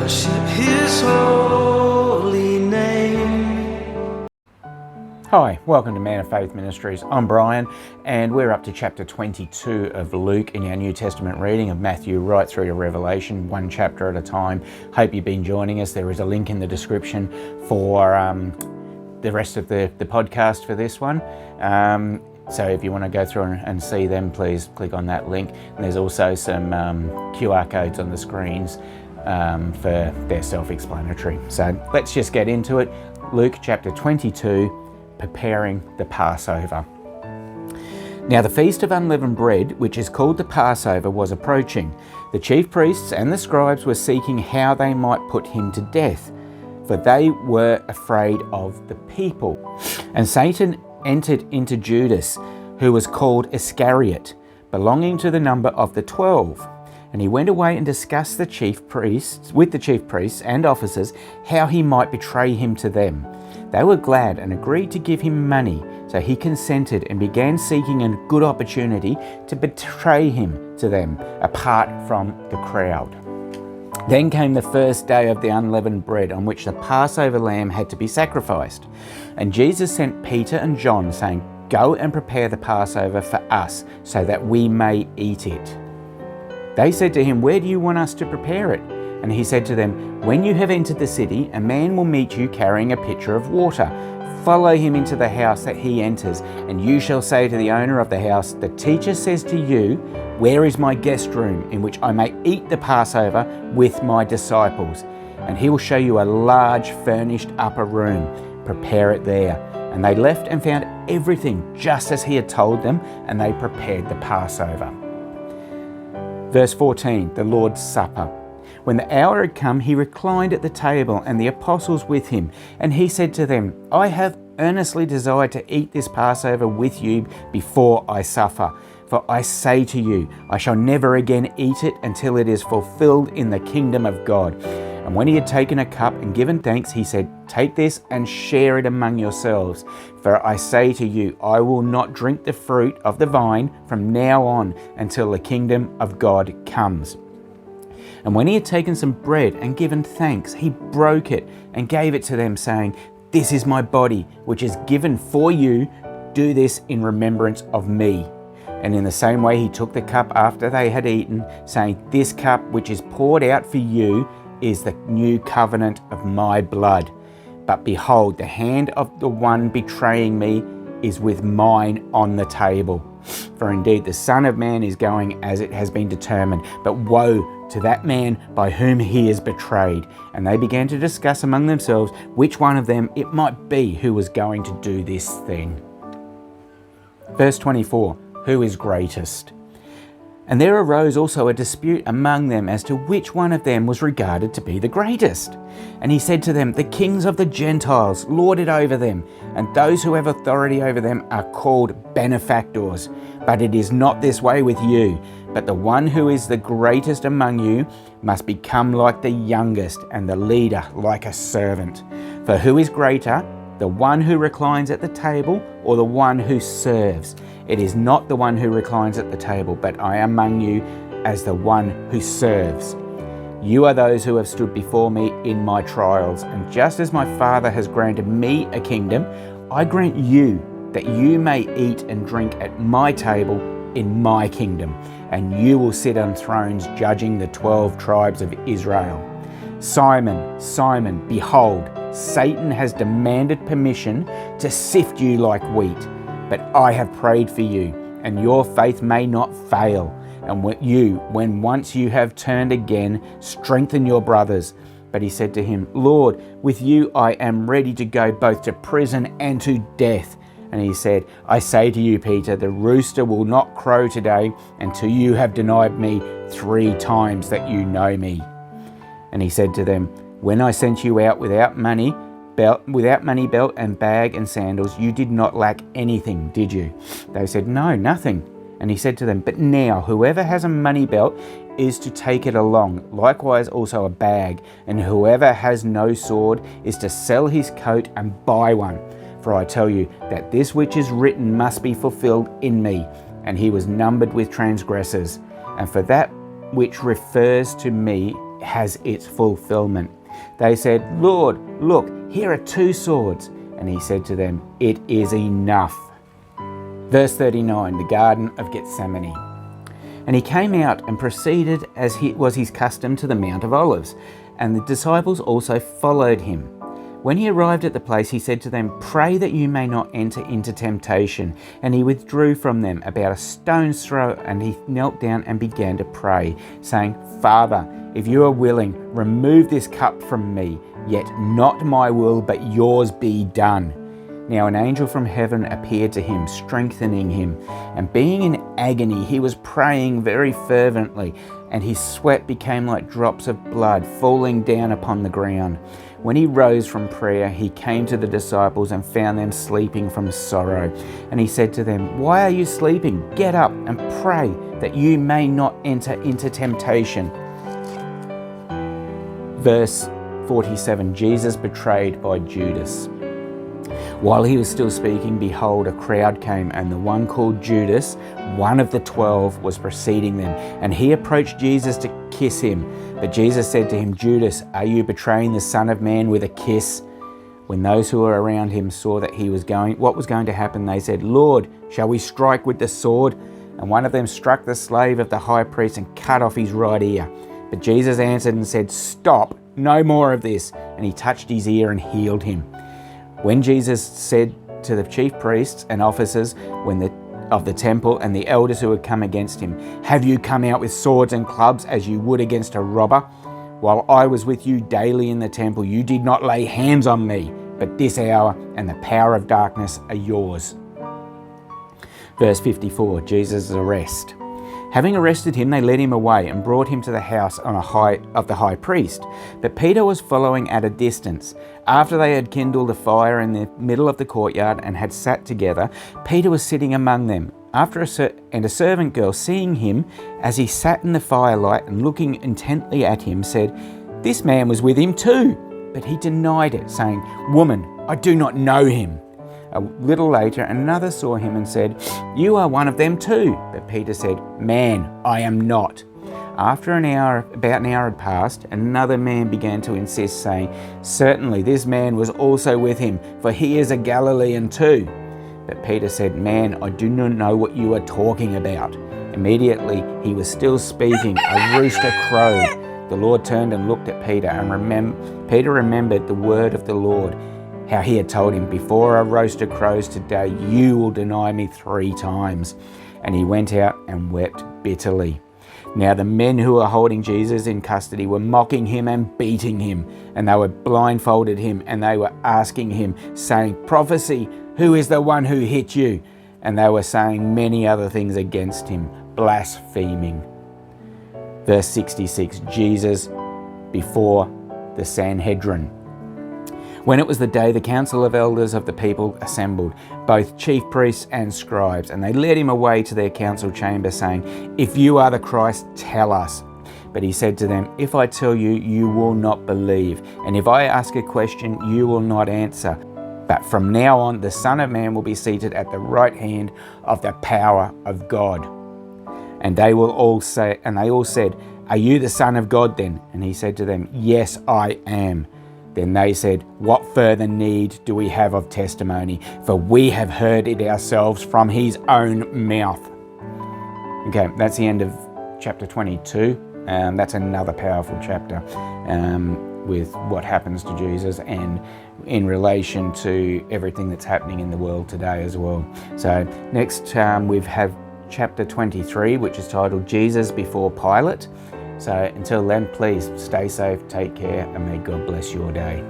worship His holy name. Hi, welcome to Man of Faith Ministries. I'm Brian, and we're up to chapter 22 of Luke in our New Testament reading of Matthew right through to Revelation, one chapter at a time. Hope you've been joining us. There is a link in the description for the rest of the podcast for this one. So if you want to go through and see them, please click on that link. And there's also some QR codes on the screens for their self-explanatory. So let's just get into it. Luke chapter 22, preparing the Passover. Now the feast of unleavened bread, which is called the Passover, was approaching. The chief priests and the scribes were seeking how they might put him to death, for they were afraid of the people. And Satan entered into Judas, who was called Iscariot, belonging to the number of the 12. And he went away and discussed with the chief priests and officers how he might betray him to them. They were glad and agreed to give him money, so he consented and began seeking a good opportunity to betray him to them, apart from the crowd. Then came the first day of the unleavened bread, on which the Passover lamb had to be sacrificed. And Jesus sent Peter and John, saying, "Go and prepare the Passover for us, so that we may eat it." They said to him, "Where do you want us to prepare it?" And he said to them, "When you have entered the city, a man will meet you carrying a pitcher of water. Follow him into the house that he enters, and you shall say to the owner of the house, 'The teacher says to you, where is my guest room, in which I may eat the Passover with my disciples?' And he will show you a large furnished upper room. Prepare it there." And they left and found everything just as he had told them, and they prepared the Passover. Verse 14, the Lord's Supper. When the hour had come, he reclined at the table, and the apostles with him. And he said to them, "I have earnestly desired to eat this Passover with you before I suffer. For I say to you, I shall never again eat it until it is fulfilled in the kingdom of God." And when he had taken a cup and given thanks, he said, "Take this and share it among yourselves. For I say to you, I will not drink the fruit of the vine from now on until the kingdom of God comes." And when he had taken some bread and given thanks, he broke it and gave it to them, saying, "This is my body, which is given for you. Do this in remembrance of me." And in the same way he took the cup after they had eaten, saying, "This cup which is poured out for you is the new covenant of my blood. But behold, the hand of the one betraying me is with mine on the table. For indeed the Son of Man is going as it has been determined, but woe to that man by whom he is betrayed." And they began to discuss among themselves which one of them it might be who was going to do this thing. Verse 24, who is greatest? And there arose also a dispute among them as to which one of them was regarded to be the greatest. And he said to them, "The kings of the Gentiles lord it over them, and those who have authority over them are called benefactors. But it is not this way with you. But the one who is the greatest among you must become like the youngest, and the leader like a servant. For who is greater, the one who reclines at the table, or the one who serves? It is not the one who reclines at the table, but I am among you as the one who serves. You are those who have stood before me in my trials, and just as my Father has granted me a kingdom, I grant you that you may eat and drink at my table in my kingdom, and you will sit on thrones judging the 12 tribes of Israel. Simon, Simon, behold, Satan has demanded permission to sift you like wheat, but I have prayed for you, and your faith may not fail. And when once you have turned again, strengthen your brothers." But he said to him, "Lord, with you I am ready to go both to prison and to death." And he said, "I say to you, Peter, the rooster will not crow today until you have denied me 3 times that you know me." And he said to them, "When I sent you out without money belt and bag and sandals, you did not lack anything, did you?" They said, "No, nothing." And he said to them, "But now whoever has a money belt is to take it along, likewise also a bag, and whoever has no sword is to sell his coat and buy one. For I tell you that this which is written must be fulfilled in me." And he was numbered with transgressors. And for that which refers to me, has its fulfillment. They said, Lord, look, here are 2 swords. And he said to them, it is enough. Verse 39, the Garden of Gethsemane. And he came out and proceeded as was his custom to the Mount of Olives, and the disciples also followed him. When he arrived at the place, he said to them, pray that you may not enter into temptation. And he withdrew from them about a stone's throw, and he knelt down and began to pray, saying, Father, if you are willing, remove this cup from me, yet not my will, but yours be done. Now an angel from heaven appeared to him, strengthening him. And being in agony, he was praying very fervently, and his sweat became like drops of blood falling down upon the ground. When he rose from prayer, he came to the disciples and found them sleeping from sorrow. And he said to them, why are you sleeping? Get up and pray that you may not enter into temptation. Verse 47, Jesus betrayed by Judas. While he was still speaking, behold, a crowd came, and the one called Judas, one of the 12, was preceding them. And he approached Jesus to kiss him. But Jesus said to him, Judas, are you betraying the Son of Man with a kiss? When those who were around him saw that what was going to happen, they said, Lord, shall we strike with the sword? And one of them struck the slave of the high priest and cut off his right ear. But Jesus answered and said, stop, no more of this. And he touched his ear and healed him. When Jesus said to the chief priests and officers of the temple and the elders who had come against him, have you come out with swords and clubs as you would against a robber? While I was with you daily in the temple, you did not lay hands on me, but this hour and the power of darkness are yours. Verse 54, Jesus' arrest. Having arrested him, they led him away and brought him to the house of the high priest. But Peter was following at a distance. After they had kindled a fire in the middle of the courtyard and had sat together, Peter was sitting among them. And a servant girl, seeing him as he sat in the firelight and looking intently at him, said, this man was with him too. But he denied it, saying, woman, I do not know him. A little later, another saw him and said, you are one of them too. But Peter said, man, I am not. After about an hour had passed, another man began to insist, saying, certainly this man was also with him, for he is a Galilean too. But Peter said, man, I do not know what you are talking about. Immediately he was still speaking, a rooster crowed. The Lord turned and looked at Peter, and Peter remembered the word of the Lord, how he had told him, before a rooster crows today, you will deny me 3 times. And he went out and wept bitterly. Now the men who were holding Jesus in custody were mocking him and beating him, and they were blindfolded him, and they were asking him, saying, prophecy, who is the one who hit you? And they were saying many other things against him, blaspheming. Verse 66, Jesus before the Sanhedrin. When it was the day, the council of elders of the people assembled, both chief priests and scribes, and they led him away to their council chamber, saying, if you are the Christ, tell us. But he said to them, if I tell you, you will not believe, and if I ask a question, you will not answer. But from now on, the Son of Man will be seated at the right hand of the power of God. And they all said, are you the Son of God then? And he said to them, yes, I am. Then they said, what further need do we have of testimony? For we have heard it ourselves from his own mouth. Okay, that's the end of chapter 22. That's another powerful chapter with what happens to Jesus and in relation to everything that's happening in the world today as well. So next we have chapter 23, which is titled Jesus Before Pilate. So until then, please stay safe, take care, and may God bless your day.